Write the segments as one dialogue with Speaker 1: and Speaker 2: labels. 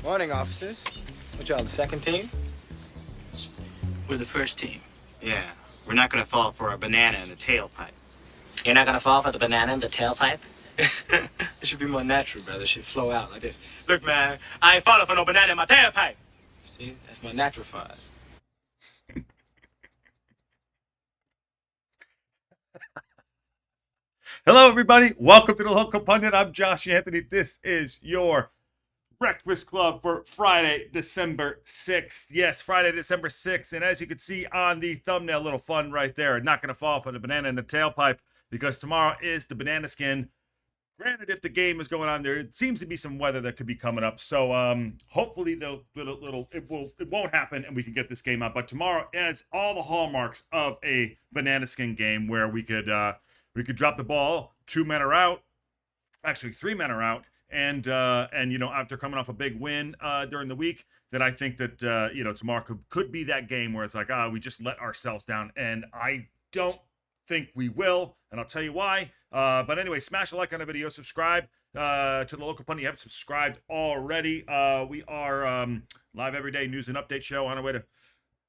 Speaker 1: Morning, officers. What y'all, the second team?
Speaker 2: We're the first team.
Speaker 3: Yeah, we're not gonna fall for a banana in the tailpipe.
Speaker 4: You're not gonna fall for the banana in the tailpipe?
Speaker 1: It should be more natural, brother. It should flow out like this. Look, man, I ain't falling for no banana in my tailpipe. See, that's my natural fuzz.
Speaker 5: Hello, everybody. Welcome to the Local Pundit. I'm Josh Anthony. This is your WREXfast Club for Friday, December 6th. Yes, Friday, December 6th. And as you can see on the thumbnail, little fun right there. Not going to fall for the banana in the tailpipe because tomorrow is the banana skin. Granted, if the game is going on, there seems to be some weather that could be coming up. So hopefully it won't happen and we can get this game out. But tomorrow is all the hallmarks of a banana skin game where we could drop the ball, 2 men are out, actually 3 men are out, and you know, after coming off a big win during the week, that I think that you know, tomorrow could be that game where it's like, we just let ourselves down, and I don't think we will, and I'll tell you why. But anyway, smash a like on the video, subscribe to the Local Pundit. You haven't subscribed already. We are live every day, news and update show on our way to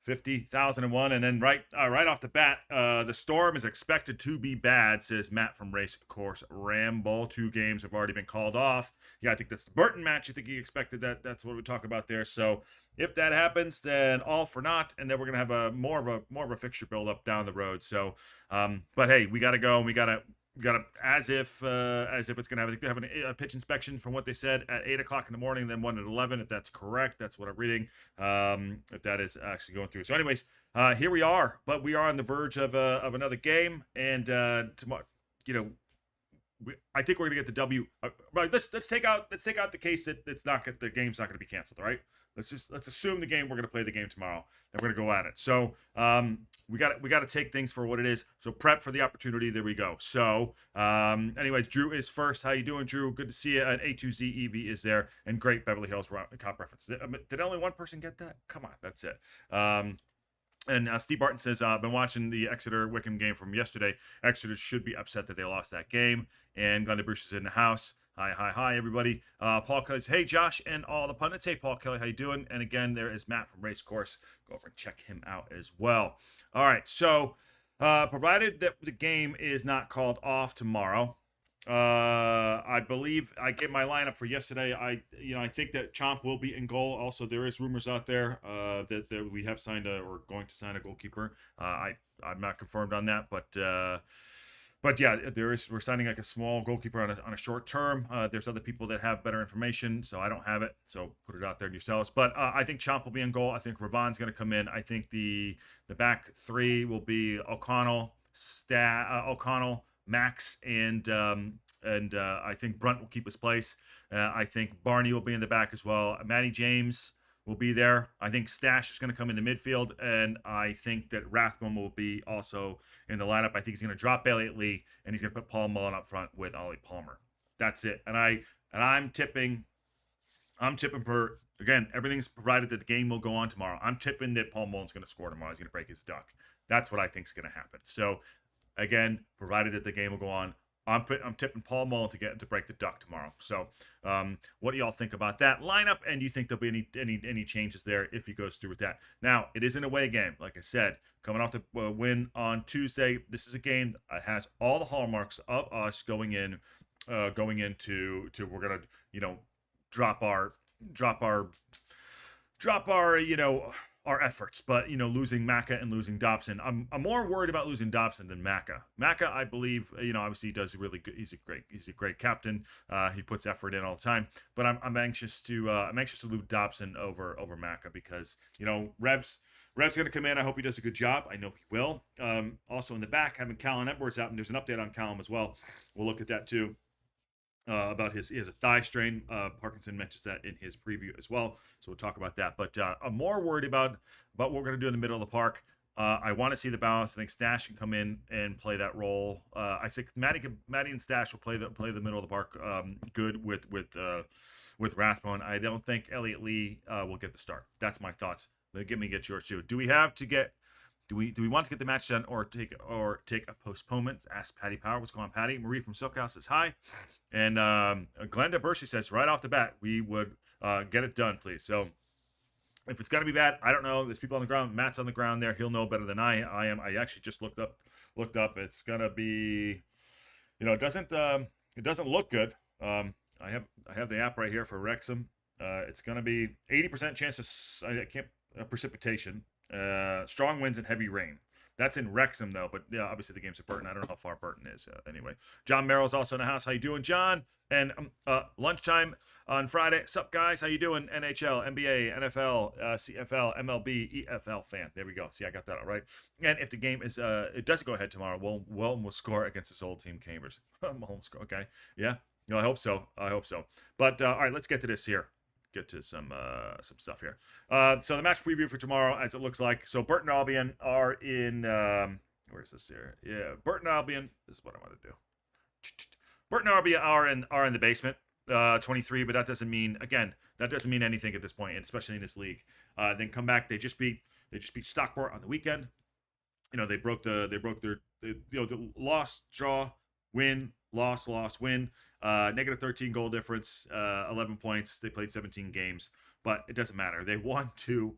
Speaker 5: 50,001, and then right off the bat, the storm is expected to be bad, says Matt from Race Course Ramble. 2 games have already been called off. Yeah, I think that's the Burton match. I think he expected that. That's what we talk about there. So if that happens, then all for naught, and then we're gonna have a more of a fixture build up down the road. So, but hey, we gotta go, and we gotta as if it's gonna have. I think they have a pitch inspection from what they said at 8 o'clock in the morning, then 1 at 11. If that's correct, that's what I'm reading. If that is actually going through. So, anyways, here we are, but we are on the verge of another game, and tomorrow, you know, I think we're gonna get the W. Right, let's take out the case that the game's not gonna be canceled. All right, let's assume we're gonna play the game tomorrow, and we're gonna go at it. So we got to take things for what it is. So prep for the opportunity. There we go. So anyways, Drew is first. How you doing, Drew? Good to see you. An A2Z EV is there, and great Beverly Hills cop reference. Did only one person get that? Come on, that's it. And Steve Barton says, been watching the Exeter-Wickham game from yesterday. Exeter should be upset that they lost that game. And Glenda Bruce is in the house. Hi, everybody. Paul Kelly says, hey, Josh and all the pundits. Hey, Paul Kelly, how you doing? And again, there is Matt from Race Course. Go over and check him out as well. All right, so provided that the game is not called off tomorrow, I believe I gave my lineup for yesterday. I think that Chomp will be in goal. Also, there is rumors out there that we have signed or going to sign a goalkeeper. I'm not confirmed on that, but yeah, we're signing like a small goalkeeper on a short term. There's other people that have better information, so I don't have it. So put it out there yourselves. But I think Chomp will be in goal. I think Ravon's going to come in. I think the back 3 will be O'Connell, Max, and I think Brunt will keep his place. I think Barney will be in the back as well. Matty James will be there. I think Stash is going to come into midfield, and I think that Rathbone will be also in the lineup. I think he's going to drop Elliott Lee, and he's going to put Paul Mullen up front with Ollie Palmer. That's it. And I'm tipping for, again, everything's provided that the game will go on tomorrow. I'm tipping that Paul Mullen's going to score tomorrow. He's going to break his duck. That's what I think is going to happen. So, again, provided that the game will go on, I'm tipping Paul Mullen to break the duck tomorrow. So, what do y'all think about that lineup? And do you think there'll be any changes there if he goes through with that? Now, it is an away game, like I said, coming off the win on Tuesday. This is a game that has all the hallmarks of us going into we're gonna drop our our efforts, but losing Macca and losing Dobson, I'm more worried about losing Dobson than Macca. Macca, I believe, obviously he does really good. He's a great captain. He puts effort in all the time, but I'm anxious to lose Dobson over Macca because Rev's gonna come in. I hope he does a good job. I know he will. Also in the back, having Callum Edwards out, and there's an update on Callum as well. We'll look at that too. About he has a thigh strain. Parkinson mentions that in his preview as well, so we'll talk about that. But I'm more worried about what we're going to do in the middle of the park. I want to see the balance. I think Stash can come in and play that role. I think Maddie and Stash will play the middle of the park good with Rathbone. I don't think Elliott Lee will get the start. That's my thoughts. Get yours too. Do we have to get Do we want to get the match done or take a postponement? Ask Patty Power. What's going on, Patty? Marie from SoCal says hi. And Glenda Bershey says right off the bat, we would get it done, please. So if it's going to be bad, I don't know. There's people on the ground. Matt's on the ground there. He'll know better than I am. I actually just looked up. It's going to be, it doesn't look good. I have the app right here for Wrexham. It's going to be 80% chance of precipitation, strong winds and heavy rain. That's in Wrexham though, but yeah, obviously the game's at Burton. I don't know how far Burton is. Anyway, John Merrill's also in the house. How you doing, John? And lunchtime on Friday. Sup, guys? How you doing? NHL, NBA, NFL, CFL, MLB, EFL fan. There we go. See, I got that all right. And if the game is, it doesn't go ahead tomorrow, we'll score against this old team, Cambridge. Home score. Okay. Yeah. I hope so. But all right, let's get to this here. Get to some stuff here. So the match preview for tomorrow, as it looks like. So Burton Albion are in. Where is this here? Yeah, Burton Albion. This is what I want to do. Burton Albion are in the basement, 23. But that doesn't mean anything at this point, especially in this league. Then come back. They just beat Stockport on the weekend. They broke their the loss, draw, win, loss, win. Negative 13 goal difference, 11 points. They played 17 games, but it doesn't matter. They won 2,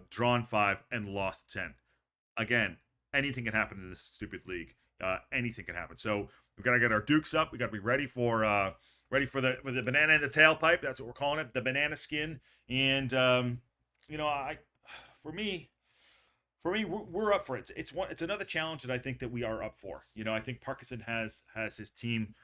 Speaker 5: drawn 5, and lost 10. Again, anything can happen in this stupid league. Anything can happen. So we've got to get our dukes up. We got to be ready for the banana in the tailpipe. That's what we're calling it, the banana skin. And for me, we're up for it. It's another challenge that I think that we are up for. I think Parkinson has his team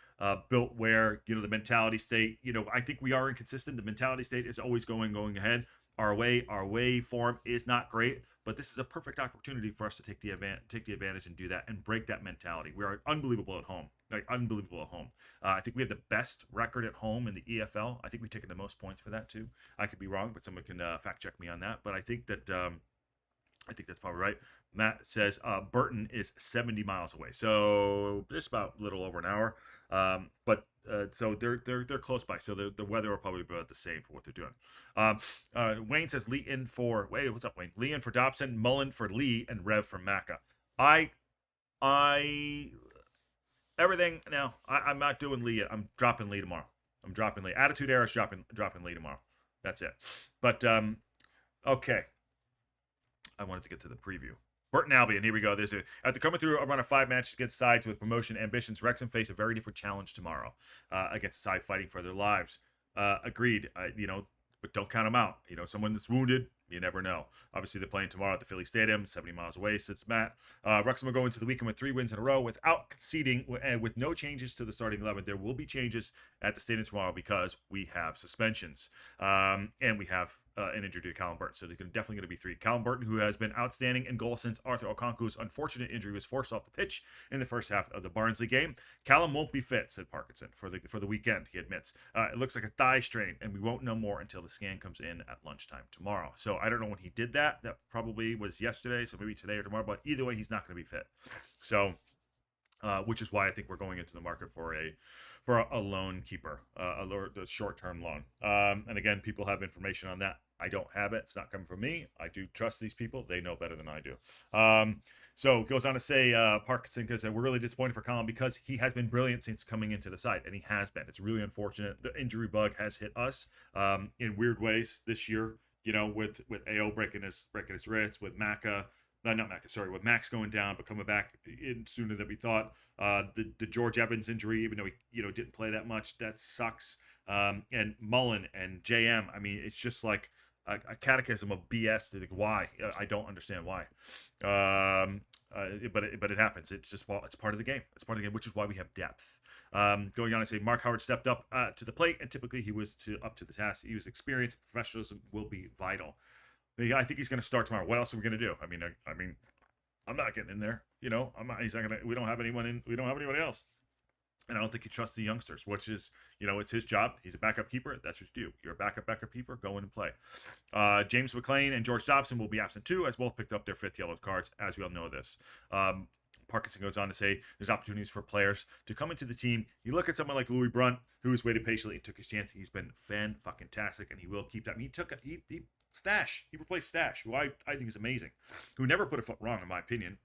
Speaker 5: built where the mentality state. I think we are inconsistent. The mentality state is always going ahead. Our way form is not great, but this is a perfect opportunity for us to take the advantage and do that and break that mentality. We are unbelievable at home. I think we have the best record at home in the EFL. I think we've taken the most points for that too. I could be wrong, but someone can fact check me on that. But I think that. I think that's probably right. Matt says Burton is 70 miles away, so just about a little over an hour. But so they're close by, so the weather will probably be about the same for what they're doing. Wayne says Lee in for what's up, Wayne? Lee in for Dobson, Mullen for Lee, and Rev for Macca. Everything now. I'm not doing Lee yet. I'm dropping Lee tomorrow. Attitude Era is dropping Lee tomorrow. That's it. But okay. I wanted to get to the preview. Burton Albion, here we go. After coming through a run of 5 matches against sides with promotion ambitions, Wrexham face a very different challenge tomorrow against a side fighting for their lives. Agreed. But don't count them out. Someone that's wounded, you never know. Obviously, they're playing tomorrow at the Pirelli Stadium, 70 miles away, sits Matt. Wrexham will go into the weekend with 3 wins in a row without conceding and with no changes to the starting 11. There will be changes at the stadium tomorrow because we have suspensions and we have an injury to Callum Burton. So there's definitely going to be 3. Callum Burton, who has been outstanding in goal since Arthur Okonkwo's unfortunate injury was forced off the pitch in the first half of the Barnsley game. Callum won't be fit, said Parkinson, for the weekend, he admits. It looks like a thigh strain, and we won't know more until the scan comes in at lunchtime tomorrow. So I don't know when he did that. That probably was yesterday, so maybe today or tomorrow. But either way, he's not going to be fit. So, which is why I think we're going into the market for a loan keeper, a short-term loan. And again, people have information on that. I don't have it. It's not coming from me. I do trust these people. They know better than I do. So goes on to say Parkinson, because we're really disappointed for Colin because he has been brilliant since coming into the side, and he has been. It's really unfortunate. The injury bug has hit us in weird ways this year. With AO breaking his wrist, with Macca. With Max going down, but coming back in sooner than we thought. The George Evans injury, even though he didn't play that much, that sucks. And Mullen and JM, I mean, it's just like a catechism of BS. Like, why? I don't understand why. But it happens. It's part of the game. It's part of the game, which is why we have depth. Going on to say Mark Howard stepped up to the plate, and typically he was up to the task. He was experienced. Professionalism will be vital. I think he's going to start tomorrow. What else are we going to do? I mean, I'm not getting in there. I'm not. He's not going to. We don't have anyone in. We don't have anybody else. And I don't think he trusts the youngsters, which is, it's his job. He's a backup keeper. That's what you do. You're a backup keeper. Go in and play. James McClean and George Dobson will be absent too, as both picked up their 5th yellow cards, as we all know this. Parkinson goes on to say there's opportunities for players to come into the team. You look at someone like Louis Brunt, who's waited patiently and took his chance. He's been fan-fucking-tastic, and he will keep that. I mean, he Stash. He replaced Stash, who I think is amazing, who never put a foot wrong, in my opinion.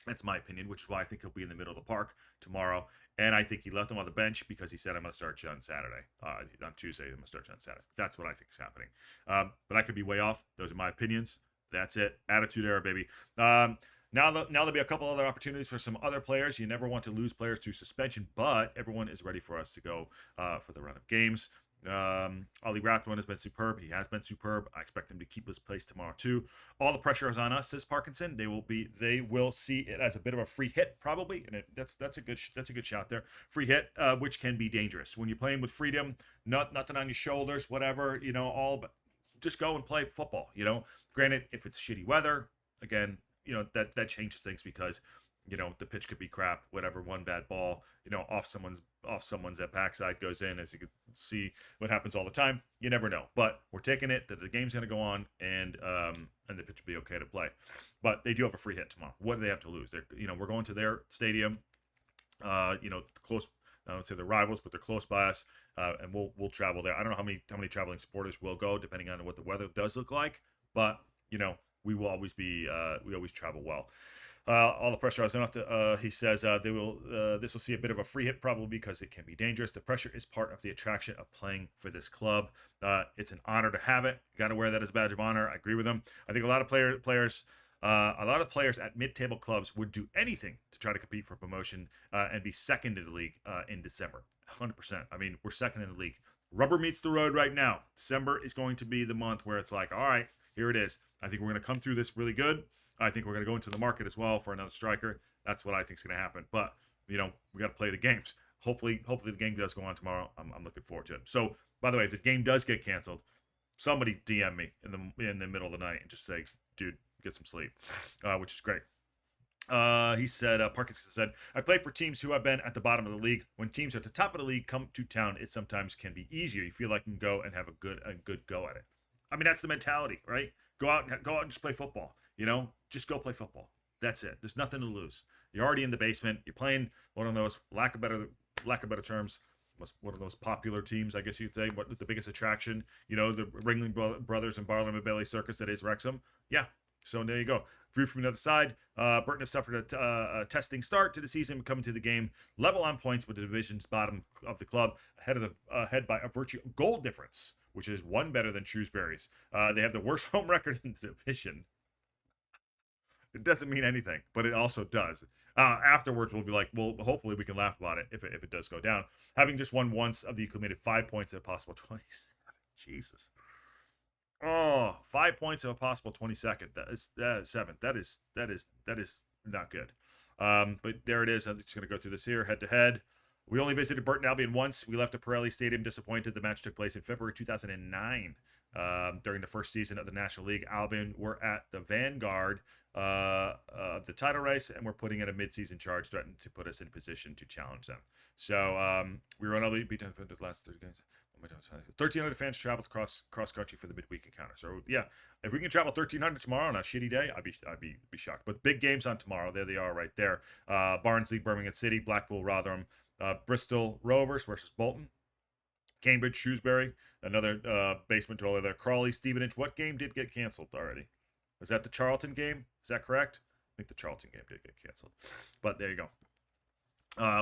Speaker 5: That's my opinion, which is why I think he'll be in the middle of the park tomorrow. And I think he left him on the bench because he said, I'm going to start you on Saturday. On Tuesday, I'm going to start you on Saturday. That's what I think is happening. But I could be way off. Those are my opinions. That's it. Attitude era, baby. Now there'll be a couple other opportunities for some other players. You never want to lose players to suspension, but everyone is ready for us to go for the run of games. Ollie Rathbone has been superb. He has been superb. I expect him to keep his place tomorrow too. All the pressure is on us, says Parkinson. They will see it as a bit of a free hit, probably, and that's a good shot there. Free hit, which can be dangerous when you're playing with freedom, nothing on your shoulders, whatever, but just go and play football. Granted, if it's shitty weather, again, that changes things because the pitch could be crap, whatever, one bad ball, off someone's backside goes in, as you can see what happens all the time. You never know. But we're taking it that the game's going to go on and the pitch will be okay to play. But they do have a free hit tomorrow. What do they have to lose? We're going to their stadium, close. I don't say they're rivals, but they're close by us, and we'll travel there. I don't know how many traveling supporters will go, depending on what the weather does look like. But we will always be we always travel well. All the pressure I was enough to. He says this will see a bit of a free hit probably because it can be dangerous. The pressure is part of the attraction of playing for this club. It's an honor to have it. Got to wear that as a badge of honor. I agree with him. I think a lot of players at mid-table clubs would do anything to try to compete for promotion and be second in the league in December. 100%. I mean, we're second in the league. Rubber meets the road right now. December is going to be the month where it's like, all right, here it is. I think we're going to come through this really good. I think we're going to go into the market as well for another striker. That's what I think is going to happen. But, we got to play the games. Hopefully the game does go on tomorrow. I'm looking forward to it. So, by the way, if the game does get canceled, somebody DM me in the middle of the night and just say, dude, get some sleep, which is great. He said, Parkinson said, I play for teams who have been at the bottom of the league. When teams at the top of the league come to town, it sometimes can be easier. You feel like you can go and have a good go at it. I mean, that's the mentality, right? Go out and just play football. Just go play football. That's it. There's nothing to lose. You're already in the basement. You're playing one of those, lack of better terms, one of those popular teams, I guess you'd say. What the biggest attraction? The Ringling Brothers and Barnum and Bailey Circus that is Wrexham. Yeah. So there you go. View from the other side. Burton have suffered a testing start to the season, coming to the game level on points with the division's bottom of the club, ahead by a virtue goal difference, which is one better than Shrewsbury's. They have the worst home record in the division. It doesn't mean anything, but it also does. Afterwards, we'll be like, well, hopefully we can laugh about it if it does go down. Having just won once of the accumulated 5 points at a possible 27. Jesus. Oh, 5 points of a possible 22nd. That is 7th. That is not good. But there it is. I'm just going to go through this here head to head. We only visited Burton Albion once. We left the Pirelli Stadium disappointed. The match took place in February 2009. During the first season of the National League, Albion were at the vanguard of the title race, and we're putting in a mid-season charge threatening to put us in position to challenge them. So we were unable to beat them the last 30 games. 1,300 fans traveled cross country for the midweek encounter. So yeah, if we can travel 1,300 tomorrow on a shitty day, I'd be shocked. But big games on tomorrow. There they are, right there. Barnsley, Birmingham City, Blackpool, Rotherham, Bristol Rovers versus Bolton. Cambridge, Shrewsbury, another basement dweller there. Crawley, Stevenage. What game did get canceled already? Was that the Charlton game? Is that correct? I think the Charlton game did get canceled. But there you go.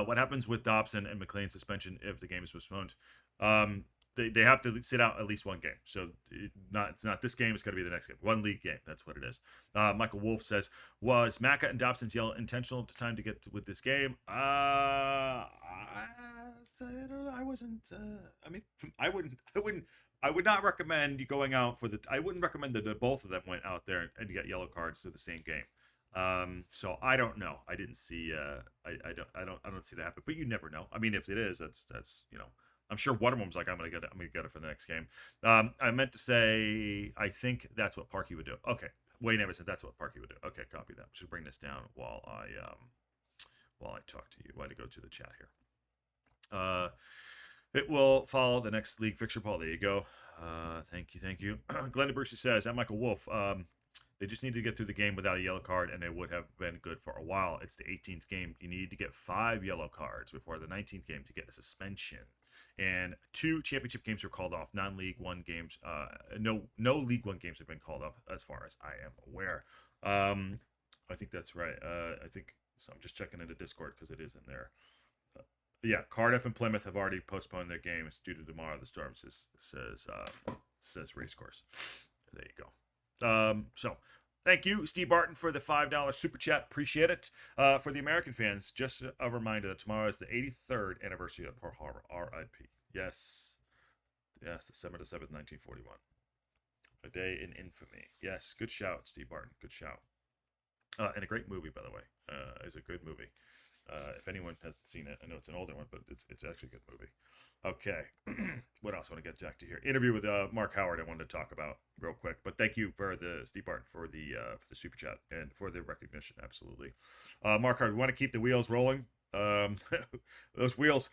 Speaker 5: What happens with Dobson and McClean suspension if the game is postponed? They have to sit out at least one game. So it's not this game. It's got to be the next game. One league game. That's what it is. Michael Wolf says, was Macca and Dobson's yell intentional at the time to get with this game? I wasn't. I would not recommend you going out for the. I wouldn't recommend that both of them went out there and get yellow cards to the same game. So I don't know. I didn't see. I don't see that happen. But you never know. I mean, if it is, that's I'm sure one of them's like, I'm gonna get it for the next game. I meant to say, I think that's what Parky would do. Okay, Wayne never said that's what Parky would do. Okay, copy that. Should bring this down while I talk to you. Why to go to the chat here? It will follow the next league fixture, Paul. There you go. Thank you. Glenda Brucey says, I'm Michael Wolf. They just need to get through the game without a yellow card, and they would have been good for a while. It's the 18th game. You need to get 5 yellow cards before the 19th game to get a suspension. And 2 championship games were called off. Non-League One games. No League One games have been called off, as far as I am aware. I think that's right. I think so. I'm just checking into Discord because it is in there. Yeah, Cardiff and Plymouth have already postponed their games due to tomorrow. The storm says race course. There you go. So thank you, Steve Barton, for the $5 super chat. Appreciate it. For the American fans, just a reminder that tomorrow is the 83rd anniversary of Pearl Harbor. R.I.P. Yes, December the 7th, 1941. A day in infamy. Yes, good shout, Steve Barton. Good shout. And a great movie, by the way. It's a good movie. If anyone hasn't seen it, I know it's an older one, but it's actually a good movie. Okay, what else I want to get back to here? Interview with Mark Howard. I wanted to talk about real quick, but thank you for the Steve Barton for the super chat and for the recognition. Absolutely, Mark Howard. We want to keep the wheels rolling. Those wheels.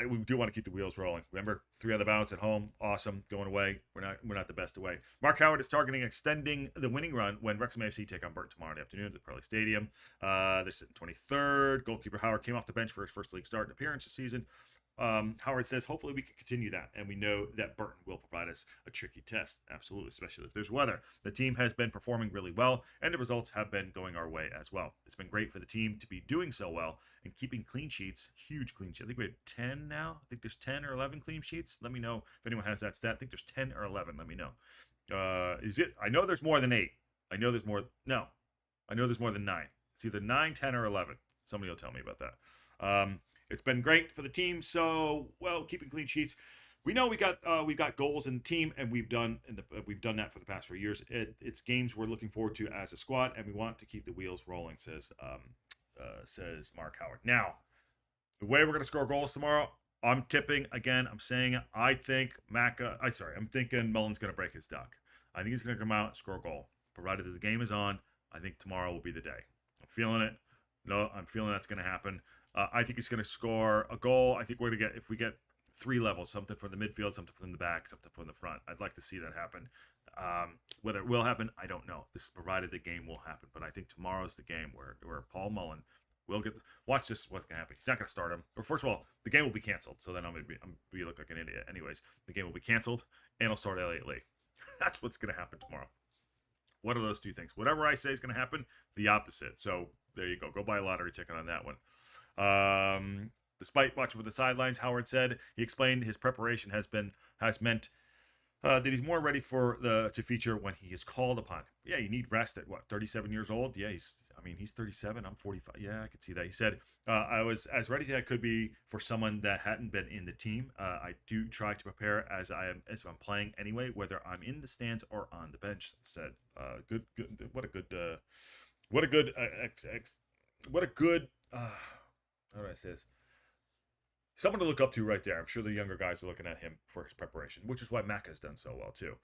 Speaker 5: We do want to keep the wheels rolling. Remember, 3 on the bounce at home, awesome. Going away, we're not the best away. Mark Howard is targeting extending the winning run when Wrexham AFC take on Burton tomorrow afternoon at the Pirelli Stadium. They're sitting 23rd. Goalkeeper Howard came off the bench for his first league start and appearance this season. Howard says, hopefully we can continue that, and we know that Burton will provide us a tricky test. Absolutely, especially if there's weather. The team has been performing really well, and the results have been going our way as well. It's been great for the team to be doing so well and keeping clean sheets, huge clean sheets. I think we have 10 now. I think there's 10 or 11 clean sheets. Let me know if anyone has that stat. I think there's 10 or 11. Let me know. Is it? I know there's more than 8. I know there's more. No, I know there's more than 9. It's either 9, 10, or 11. Somebody will tell me about that. It's been great for the team. So, well, keeping clean sheets. We know we got goals in the team, and we've done that for the past 4 years. It's games we're looking forward to as a squad, and we want to keep the wheels rolling. Says Mark Howard. Now, the way we're going to score goals tomorrow, I'm tipping again. I'm saying I think I'm thinking Mullen's going to break his duck. I think he's going to come out and score a goal, provided that the game is on. I think tomorrow will be the day. I'm feeling it. No, I'm feeling that's going to happen. I think he's going to score a goal. I think we're going to get, if we get 3 levels, something from the midfield, something from the back, something from the front. I'd like to see that happen. Whether it will happen, I don't know. This is provided the game will happen. But I think tomorrow's the game where Paul Mullen will get. Watch this. What's going to happen? He's not going to start him. Or first of all, the game will be canceled. So then I'm going to look like an idiot. Anyways, the game will be canceled, and he'll start Elliot Lee. That's what's going to happen tomorrow. What are those 2 things? Whatever I say is going to happen, the opposite. So there you go. Go buy a lottery ticket on that one. Despite watching with the sidelines, Howard said he explained his preparation has meant that he's more ready to feature when he is called upon. Yeah, you need rest at 37 years old. Yeah, he's 37. I'm 45. Yeah, I could see that. He said, I was as ready as I could be for someone that hadn't been in the team. I do try to prepare as I'm playing anyway, whether I'm in the stands or on the bench. Said, good. What a good how do I say this? Someone to look up to right there. I'm sure the younger guys are looking at him for his preparation, which is why Mac has done so well too.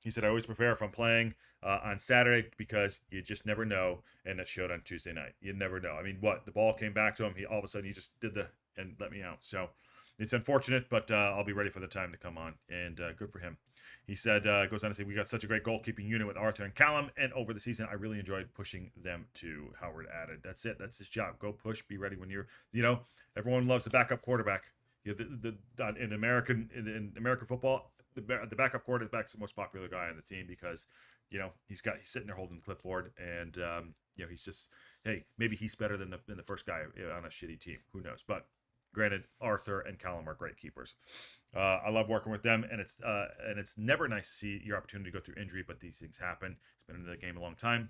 Speaker 5: He said, I always prepare if I'm playing on Saturday because you just never know. And that showed on Tuesday night. You never know. I mean, the ball came back to him. All of a sudden he just did and let me out. So it's unfortunate, but I'll be ready for the time to come on. And good for him. He said, goes on to say, we got such a great goalkeeping unit with Arthur and Callum. And over the season, I really enjoyed pushing them to. Howard added. That's it. That's his job. Go push. Be ready when you're, everyone loves the backup quarterback. In American football, the backup quarterback's the most popular guy on the team because, he's sitting there holding the clipboard and, he's just, hey, maybe he's better than the first guy on a shitty team. Who knows? But granted, Arthur and Callum are great keepers. I love working with them, and it's never nice to see your opportunity to go through injury, but these things happen. He's been in the game a long time.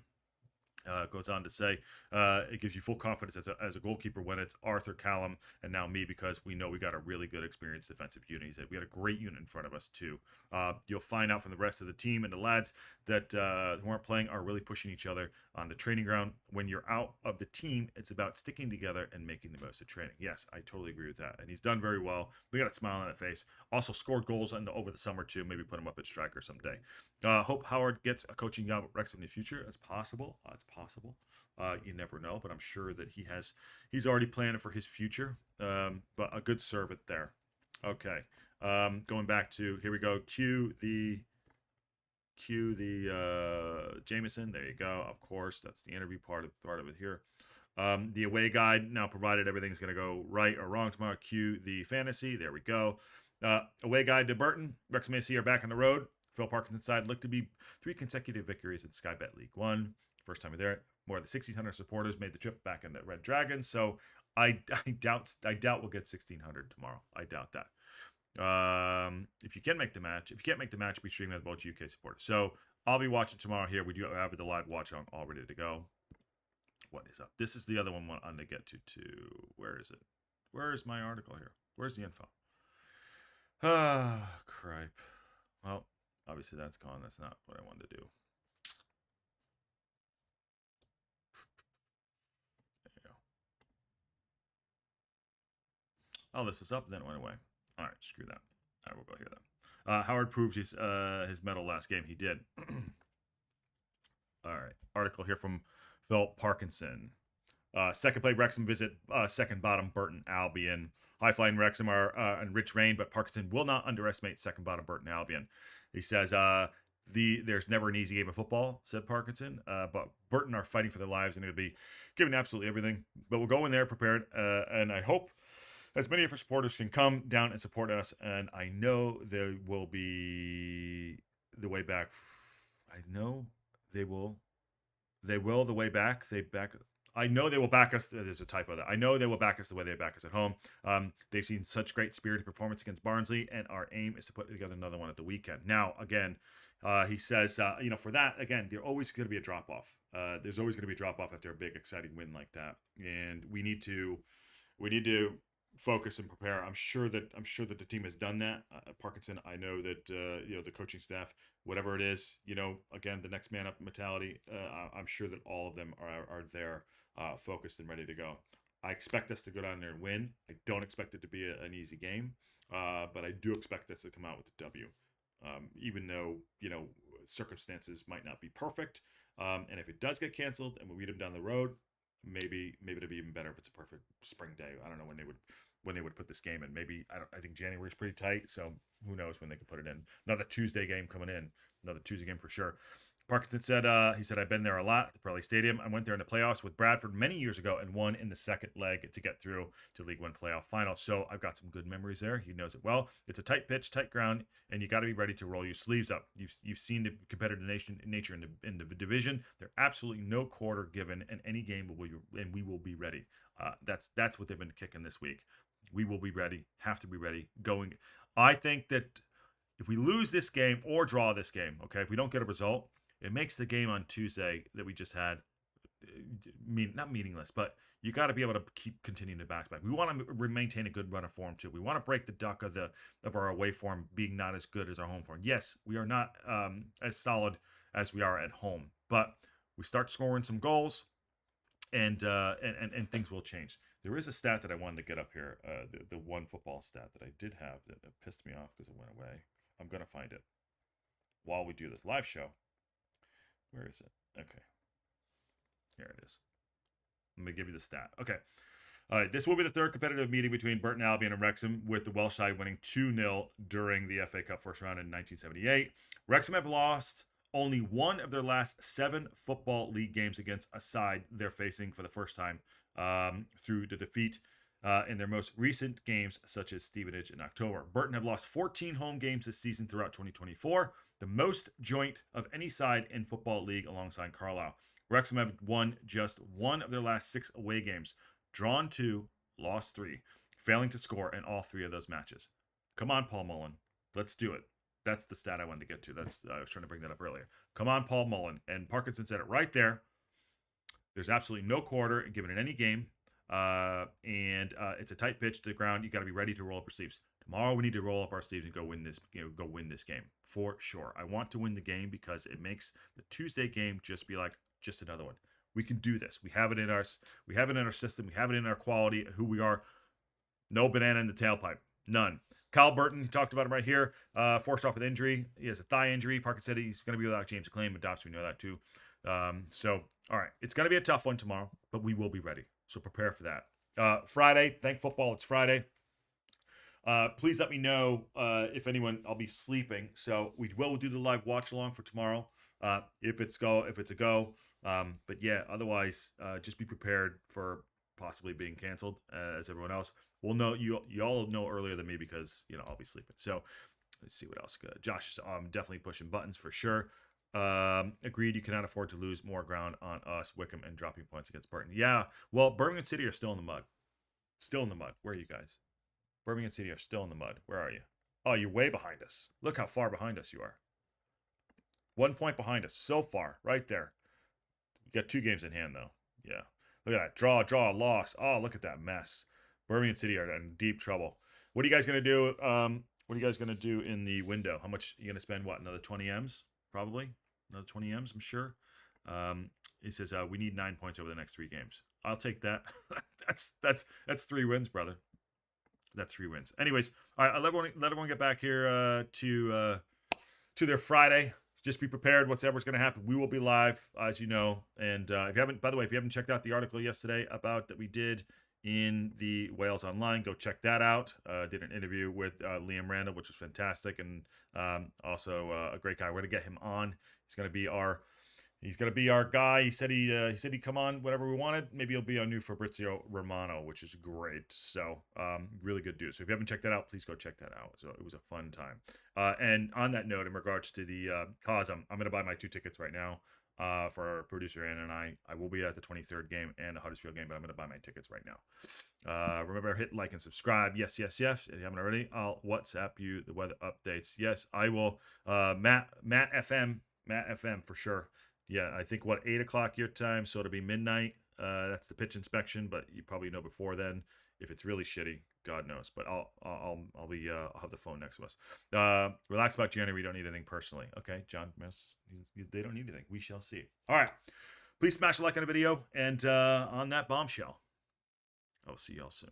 Speaker 5: Goes on to say it gives you full confidence as a goalkeeper when it's Arthur, Callum, and now me because we know we got a really good experienced defensive unit. He said we had a great unit in front of us too. You'll find out from the rest of the team and the lads that who aren't playing are really pushing each other on the training ground. When you're out of the team, it's about sticking together and making the most of training. Yes, I totally agree with that, and he's done very well. We got a smile on that face. Also scored goals over the summer too. Maybe put him up at striker someday. Hope Howard gets a coaching job at Wrexham in the future. It's possible. It's possible. You never know, but I'm sure that he's already planning for his future. But a good servant there. Okay. Going back to, here we go. Cue the Cue the Jameson. There you go. Of course, that's the interview part of it here. The away guide now provided everything's going to go right or wrong tomorrow. Cue the fantasy. There we go. Away guide to Burton. Wrexham AC are back on the road. Phil Parkinson's side looked to be 3 consecutive victories at Sky Bet League One. First time there. More than 1,600 supporters made the trip back in the Red Dragons. So I doubt we'll get 1,600 tomorrow. I doubt that. If you can make the match, if you can't make the match, we stream with both UK supporters. So I'll be watching tomorrow here. We do have the live watch on all ready to go. What is up? This is the other one on to get to. Where is it? Where is my article here? Where's the info? Ah, cripe. Well, obviously that's gone. That's not what I wanted to do. There you go. Oh, this is up, then it went away. All right, screw that. All right, we'll go here then. Howard proved his medal last game. He did. All right, article here from Phil Parkinson. Second play, Wrexham visit second bottom Burton Albion. High flying Wrexham are in rich rain, but Parkinson will not underestimate second bottom Burton Albion. He says there's never an easy game of football, said Parkinson, but Burton are fighting for their lives and going to be giving absolutely everything. But we'll go in there prepared, and I hope as many of our supporters can come down and support us, and I know there will be the way back. I know they will. They will the way back. I know they will back us. There's a typo there. I know they will back us the way they back us at home. They've seen such great spirited performance against Barnsley, and our aim is to put together another one at the weekend. Now, again, he says, for that, again, there's always going to be a drop off. There's always going to be a drop off after a big, exciting win like that, and we need to focus and prepare. I'm sure that the team has done that. Parkinson, I know that the coaching staff, whatever it is, again, the next man up mentality. I'm sure that all of them are there, focused and ready to go. I expect us to go down there and win. I don't expect it to be an easy game, but I do expect us to come out with a W, even though circumstances might not be perfect. And if it does get canceled and we meet them down the road, maybe it'll be even better if it's a perfect spring day. I don't know when they would put this game in. Maybe I think January is pretty tight, so who knows when they can put it in. Another Tuesday game coming in. Another Tuesday game for sure. Parkinson said, I've been there a lot at the Pirelli Stadium. I went there in the playoffs with Bradford many years ago and won in the second leg to get through to League One playoff final. So I've got some good memories there. He knows it well. It's a tight pitch, tight ground, and you got to be ready to roll your sleeves up. You've seen the competitive nature in the division. There's absolutely no quarter given, and any game we will be ready. That's what they've been kicking this week. We will be ready. Have to be ready. Going. I think that if we lose this game or draw this game, okay, if we don't get a result, it makes the game on Tuesday that we just had not meaningless, but you got to be able to keep continuing to bounce back. We want to maintain a good run of form too. We want to break the duck of our away form being not as good as our home form. Yes, we are not as solid as we are at home, but we start scoring some goals, and things will change. There is a stat that I wanted to get up here, the one football stat that I did have that pissed me off because it went away. I'm gonna find it while we do this live show. Where is it? Okay. Here it is. Let me give you the stat. Okay. All right. This will be the third competitive meeting between Burton Albion and Wrexham, with the Welsh side winning 2-0 during the FA Cup first round in 1978. Wrexham have lost only one of their last 7 Football League games against a side they're facing for the first time through the defeat in their most recent games, such as Stevenage in October. Burton have lost 14 home games this season throughout 2024, the most joint of any side in Football League alongside Carlisle. Wrexham have won just one of their last 6 away games, drawn 2, lost 3, failing to score in all 3 of those matches. Come on, Paul Mullen. Let's do it. That's the stat I wanted to get to. I was trying to bring that up earlier. Come on, Paul Mullen. And Parkinson said it right there. There's absolutely no quarter given in any game. And it's a tight pitch to the ground. You got to be ready to roll up your sleeves. Tomorrow we need to roll up our sleeves and go win this game for sure. I want to win the game because it makes the Tuesday game just be like just another one. We can do this. We have it in our system. We have it in our quality, who we are. No banana in the tailpipe. None. Kyle Burton, talked about him right here. Forced off with injury. He has a thigh injury. Parker said he's going to be without James McClean, but Dobson, we know that too. All right. It's going to be a tough one tomorrow, but we will be ready. So prepare for that. Friday, thank football. It's Friday. Please let me know if anyone. I'll be sleeping, so we will do the live watch along for tomorrow. If it's a go. But yeah, otherwise, just be prepared for possibly being canceled, as everyone else. We'll know you all know earlier than me because I'll be sleeping. So let's see what else. Josh is definitely pushing buttons for sure. Agreed. You cannot afford to lose more ground on us, Wickham, and dropping points against Burton. Yeah. Well, Birmingham City are still in the mud. Still in the mud. Where are you guys? Birmingham City are still in the mud. Where are you? Oh, you're way behind us. Look how far behind us you are. 1 point behind us. So far. Right there. You got 2 games in hand, though. Yeah. Look at that. Draw, loss. Oh, look at that mess. Birmingham City are in deep trouble. What are you guys going to do? What are you guys going to do in the window? How much are you going to spend? What, another 20 M's? Probably. Another 20 M's, I'm sure. He says, we need 9 points over the next 3 games. I'll take that. That's 3 wins, brother. That's 3 wins. Anyways, all right, let everyone get back here to their Friday. Just be prepared. Whatever's going to happen, we will be live, as you know. And if you haven't checked out the article yesterday about that we did in the Wales Online, go check that out. Did an interview with Liam Randall, which was fantastic, and also a great guy. We're going to get him on. He's going to be our guy. He said he'd come on whenever we wanted. Maybe he'll be our new Fabrizio Romano, which is great. So really good dude. So if you haven't checked that out, please go check that out. So it was a fun time. And on that note, in regards to the cause, I'm going to buy my 2 tickets right now for our producer Anna and I. I will be at the 23rd game and the Huddersfield game, but I'm going to buy my tickets right now. Remember, hit like and subscribe. Yes. If you haven't already, I'll WhatsApp you the weather updates. Yes, I will. Matt FM for sure. Yeah, I think 8 o'clock your time, so it'll be midnight. That's the pitch inspection, but you probably know before then. If it's really shitty, God knows. But I'll have the phone next to us. Relax about January. We don't need anything personally. Okay, John. They don't need anything. We shall see. All right. Please smash a like on the video, and on that bombshell, I will see y'all soon.